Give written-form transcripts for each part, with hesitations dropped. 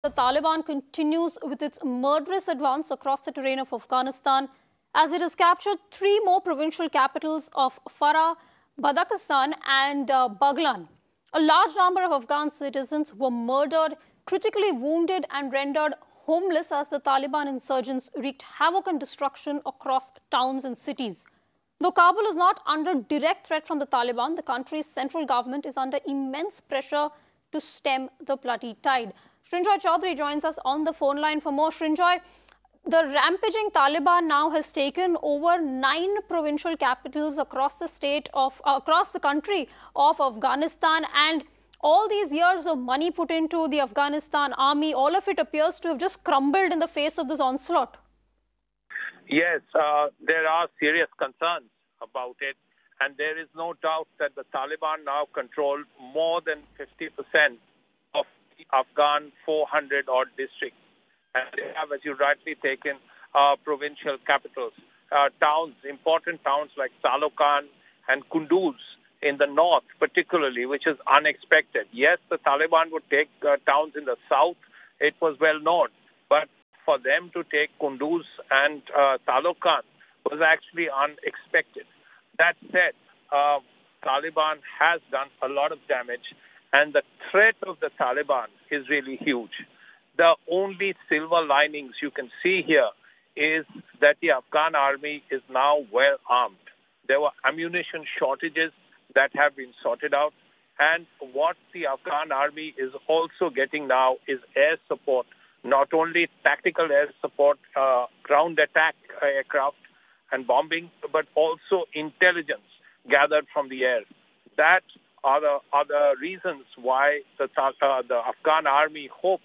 The Taliban continues with its murderous advance across the terrain of Afghanistan as it has captured 3 more provincial capitals of Farah, Badakhshan and Baghlan. A large number of Afghan citizens were murdered, critically wounded and rendered homeless as the Taliban insurgents wreaked havoc and destruction across towns and cities. Though Kabul is not under direct threat from the Taliban, the country's central government is under immense pressure to stem the bloody tide. Srinjoy Chaudhary joins us on the phone line for more. Srinjoy, the rampaging Taliban now has taken over 9 provincial capitals across the country of Afghanistan, and all these years of money put into the Afghanistan army, all of it appears to have just crumbled in the face of this onslaught. Yes, there are serious concerns about it, and there is no doubt that the Taliban now control more than 50% of the Afghan 400-odd districts. And they have, as you rightly taken, provincial capitals, towns, important towns like Talokan and Kunduz in the north particularly, which is unexpected. Yes, the Taliban would take towns in the south. It was well known. But for them to take Kunduz and Talokan was actually unexpected. That said, Taliban has done a lot of damage, and the threat of the Taliban is really huge. The only silver linings you can see here is that the Afghan army is now well armed. There were ammunition shortages that have been sorted out, and what the Afghan army is also getting now is air support, not only tactical air support, ground attack aircraft and bombing, but also intelligence gathered from the air. That are the reasons why the Afghan army hopes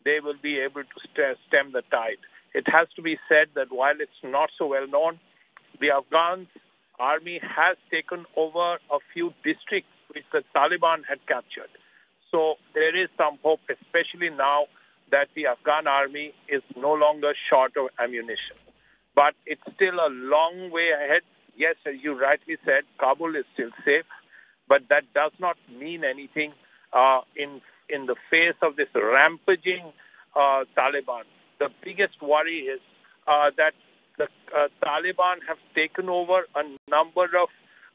they will be able to stem the tide. It has to be said that while it's not so well known, the Afghan army has taken over a few districts which the Taliban had captured. So there is some hope, especially now that the Afghan army is no longer short of ammunition. But it's still a long way ahead. Yes, as you rightly said, Kabul is still safe, but that does not mean anything in the face of this rampaging Taliban. The biggest worry is that the Taliban have taken over a number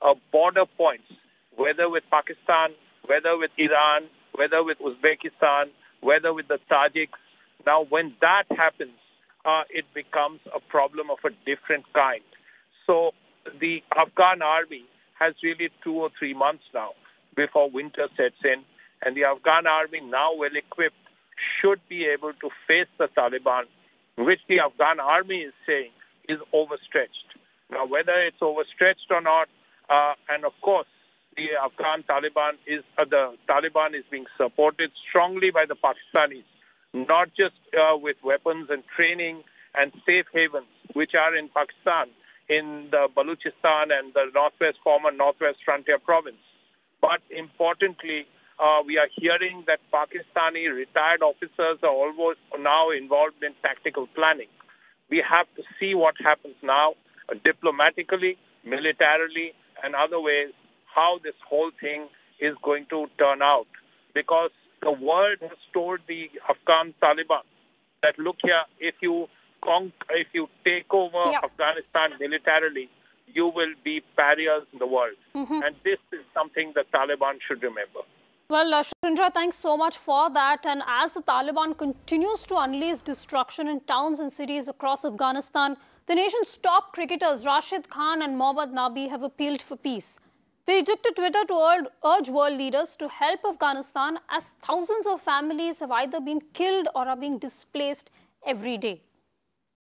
of border points, whether with Pakistan, whether with Iran, whether with Uzbekistan, whether with the Tajiks. Now, when that happens, it becomes a problem of a different kind. So the Afghan army has really 2 or 3 months now before winter sets in, and the Afghan army, now well equipped, should be able to face the Taliban, which the Afghan army is saying is overstretched. Now, whether it's overstretched or not, and of course, the Taliban is being supported strongly by the Pakistanis, not just with weapons and training and safe havens, which are in Pakistan, in the Balochistan and the former Northwest Frontier Province. But importantly, we are hearing that Pakistani retired officers are almost now involved in tactical planning. We have to see what happens now, diplomatically, militarily, and other ways, how this whole thing is going to turn out. Because the world has told the Afghan Taliban that, look here, if you take over Afghanistan militarily, you will be pariahs in the world. And this is something the Taliban should remember. Well, Srinjoy, thanks so much for that. And as the Taliban continues to unleash destruction in towns and cities across Afghanistan, the nation's top cricketers Rashid Khan and Mohammad Nabi have appealed for peace. They took to Twitter to urge world leaders to help Afghanistan, as thousands of families have either been killed or are being displaced every day.